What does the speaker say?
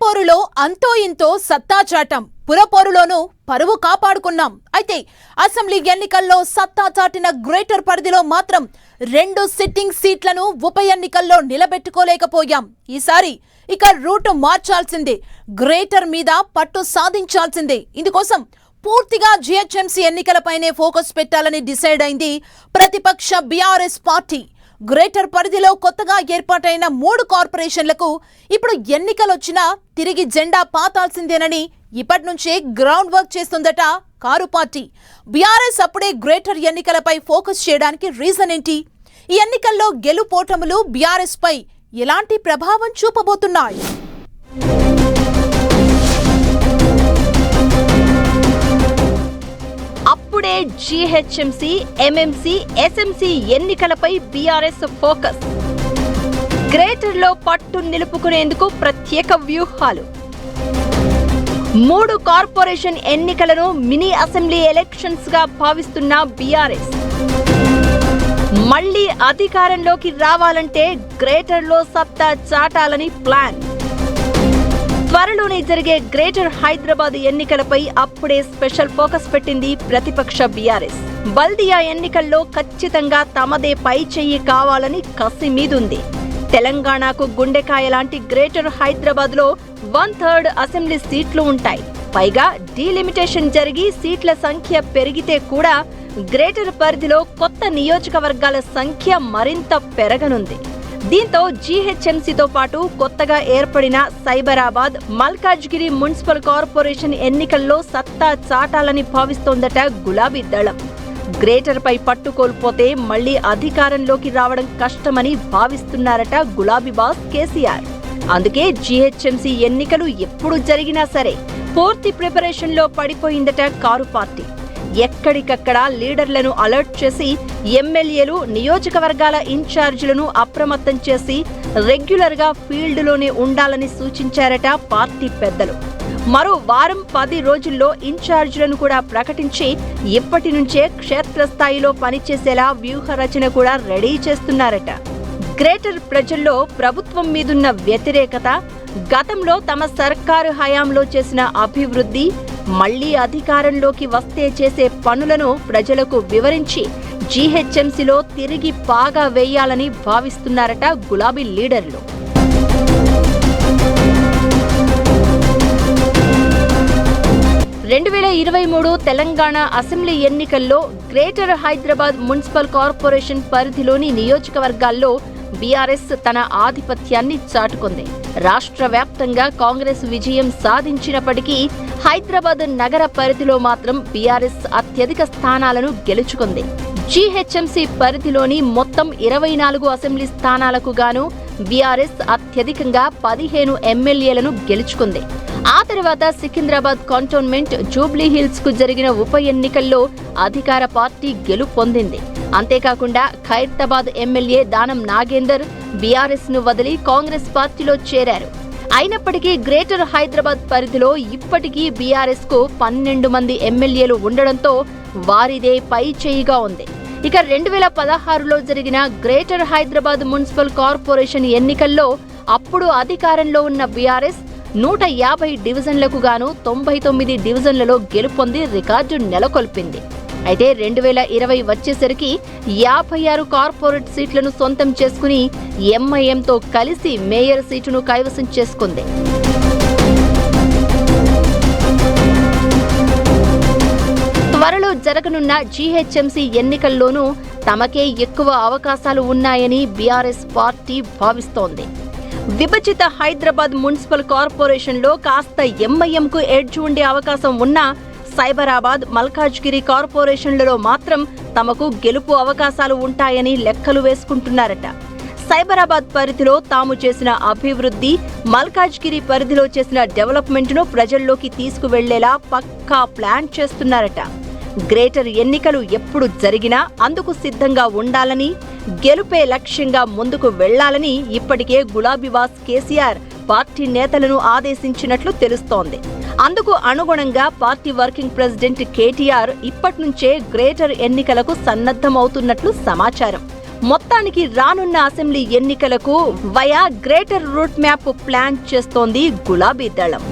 పులిపోరులో అంతో ఇంతో సత్తాచాటం, పురపోరులోనూ పరువు కాపాడుకున్నాం. అయితే అసెంబ్లీ ఎన్నికల్లో సత్తా చాటిన గ్రేటర్ పరిధిలో మాత్రం 2 సిట్టింగ్ సీట్లను ఉప ఎన్నికల్లో నిలబెట్టుకోలేకపోయాం. ఈసారి ఇక రూటు మార్చాల్సిందే, గ్రేటర్ మీద పట్టు సాధించాల్సిందే. ఇందుకోసం పూర్తిగా జీహెచ్ఎంసీ ఎన్నికలపైనే ఫోకస్ పెట్టాలని డిసైడ్ అయింది ప్రతిపక్ష బీఆర్ఎస్ పార్టీ. గ్రేటర్ పరిధిలో కొత్తగా ఏర్పాటైన 3 కార్పొరేషన్లకు ఇప్పుడు ఎన్నికలొచ్చినా తిరిగి జెండా పాతాల్సిందేనని ఇప్పటి నుంచే గ్రౌండ్ వర్క్ చేస్తుందట కారు పార్టీ. బీఆర్ఎస్ అప్పుడే గ్రేటర్ ఎన్నికలపై ఫోకస్ చేయడానికి రీజన్ ఏంటి? ఈ ఎన్నికల్లో గెలుపోటములు బీఆర్ఎస్ పై ఎలాంటి ప్రభావం చూపబోతున్నాయి? అప్పుడే జీహెచ్ఎంసీ, ఎంఎంసీ, ఎస్ఎంసీ ఎన్నికలపై బీఆర్ఎస్ ఫోకస్. గ్రేటర్లో పట్టు నిలుపుకునేందుకు ప్రత్యేక వ్యూహాలు. 3 కార్పొరేషన్ ఎన్నికలను మినీ అసెంబ్లీ ఎలక్షన్స్ గా భావిస్తున్న బీఆర్ఎస్ మళ్లీ అధికారంలోకి రావాలంటే గ్రేటర్లో సత్తా చాటాలని ప్లాన్. త్వరలోనే జరిగే గ్రేటర్ హైదరాబాద్ ఎన్నికలపై అప్పుడే స్పెషల్ ఫోకస్ పెట్టింది ప్రతిపక్ష బీఆర్ఎస్. బల్దియా ఎన్నికల్లో ఖచ్చితంగా తమదే పై చెయ్యి కావాలని కసి మీదుంది. తెలంగాణకు గుండెకాయ లాంటి గ్రేటర్ హైదరాబాద్ లో 1/3 అసెంబ్లీ సీట్లు ఉంటాయి. పైగా డీలిమిటేషన్ జరిగి సీట్ల సంఖ్య పెరిగితే కూడా గ్రేటర్ పరిధిలో కొత్త నియోజకవర్గాల సంఖ్య మరింత పెరగనుంది. దీంతో జీహెచ్ఎంసీతో పాటు కొత్తగా ఏర్పడిన సైబరాబాద్, మల్కాజ్గిరి మున్సిపల్ కార్పొరేషన్ ఎన్నికల్లో సత్తా చాటాలని భావిస్తోందట గులాబీ దళం. గ్రేటర్ పై పట్టు కోల్పోతే మళ్లీ అధికారంలోకి రావడం కష్టమని భావిస్తున్నారట గులాబీ బాస్ కేసీఆర్. అందుకే జీహెచ్ఎంసీ ఎన్నికలు ఎప్పుడు జరిగినా సరే పూర్తి ప్రిపరేషన్ లో పడిపోయిందట కారు పార్టీ. ఎక్కడికక్కడ లీడర్లను అలర్ట్ చేసి ఎమ్మెల్యేలు, నియోజకవర్గాల ఇన్ఛార్జీలను అప్రమత్తం చేసి రెగ్యులర్ గా ఫీల్డ్ లోనే ఉండాలని సూచించారట పార్టీ పెద్దలు. మరో వారం 10 రోజుల్లో ఇన్ఛార్జీలను కూడా ప్రకటించి ఇప్పటి నుంచే క్షేత్రస్థాయిలో పనిచేసేలా వ్యూహ రచన కూడా రెడీ చేస్తున్నారట. గ్రేటర్ ప్రజల్లో ప్రభుత్వం మీదున్న వ్యతిరేకత, గతంలో తమ సర్కారు హయాంలో చేసిన అభివృద్ధి, మళ్లీ అధికారంలోకి వస్తే చేసే పనులను ప్రజలకు వివరించి జీహెచ్ఎంసీలో తిరిగి పాగా వేయాలని భావిస్తున్నారట గులాబీ లీడర్లు. తెలంగాణ అసెంబ్లీ ఎన్నికల్లో గ్రేటర్ హైదరాబాద్ మున్సిపల్ కార్పొరేషన్ పరిధిలోని నియోజకవర్గాల్లో బీఆర్ఎస్ తన ఆధిపత్యాన్ని చాటుకుంది. రాష్ట్ర వ్యాప్తంగా కాంగ్రెస్ విజయం సాధించినప్పటికీ హైదరాబాద్ నగర పరిధిలో మాత్రం బీఆర్ఎస్ అత్యధిక స్థానాలను గెలుచుకుంది. జీహెచ్ఎంసీ పరిధిలోని మొత్తం 24 అసెంబ్లీ స్థానాలకు గాను బీఆర్ఎస్ అత్యధికంగా 15 ఎమ్మెల్యేలను గెలుచుకుంది. ఆ తర్వాత సికింద్రాబాద్ కంటోన్మెంట్, జూబ్లీ హిల్స్ కు జరిగిన ఉప ఎన్నికల్లో అధికార పార్టీ గెలుపొందింది. అంతేకాకుండా ఖైరతాబాద్ ఎమ్మెల్యే దానం నాగేందర్ బీఆర్ఎస్ ను వదిలి కాంగ్రెస్ పార్టీలో చేరారు. అయినప్పటికీ గ్రేటర్ హైదరాబాద్ పరిధిలో ఇప్పటికీ బీఆర్ఎస్ కు 12 మంది ఎమ్మెల్యేలు ఉండడంతో వారిదే పై చేయిగా ఉంది. ఇక 2016లో జరిగిన గ్రేటర్ హైదరాబాద్ మున్సిపల్ కార్పొరేషన్ ఎన్నికల్లో అప్పుడు అధికారంలో ఉన్న బీఆర్ఎస్ 150 డివిజన్లకు గాను 99 డివిజన్లలో గెలుపొంది రికార్డు నెలకొల్పింది. అయితే 2020 వచ్చేసరికి 56 కార్పొరేట్ సీట్లను సొంతం చేసుకుని ఎంఐఎంతో కలిసి మేయర్ సీటును కైవసం చేసుకుంది. త్వరలో జరగనున్న జీహెచ్ఎంసీ ఎన్నికల్లోనూ తమకే ఎక్కువ అవకాశాలు ఉన్నాయని బీఆర్ఎస్ పార్టీ భావిస్తోంది. విభజిత హైదరాబాద్ మున్సిపల్ కార్పొరేషన్లో కాస్త ఎంఐఎంకు ఎడ్జ్ ఉండే అవకాశం ఉన్నా సైబరాబాద్, మల్కాజ్గిరి కార్పొరేషన్లలో మాత్రం తమకు గెలుపు అవకాశాలు ఉంటాయని లెక్కలు వేసుకుంటున్నారట. సైబరాబాద్ పరిధిలో తాము చేసిన అభివృద్ధి, మల్కాజ్గిరి పరిధిలో చేసిన డెవలప్మెంట్ను ప్రజల్లోకి తీసుకువెళ్లేలా పక్కా ప్లాన్ చేస్తున్నారట. గ్రేటర్ ఎన్నికలు ఎప్పుడు జరిగినా అందుకు సిద్ధంగా ఉండాలని, గెలుపే లక్ష్యంగా ముందుకు వెళ్లాలని ఇప్పటికే గులాబీ బాస్ కేసీఆర్ పార్టీ నేతలను ఆదేశించినట్లు తెలుస్తోంది. అందుకు అనుగుణంగా పార్టీ వర్కింగ్ ప్రెసిడెంట్ కేటీఆర్ ఇప్పటి నుంచే గ్రేటర్ ఎన్నికలకు సన్నద్ధమవుతున్నట్లు సమాచారం. మొత్తానికి రానున్న అసెంబ్లీ ఎన్నికలకు via greater route map plan చేస్తోంది గులాబీ దళం.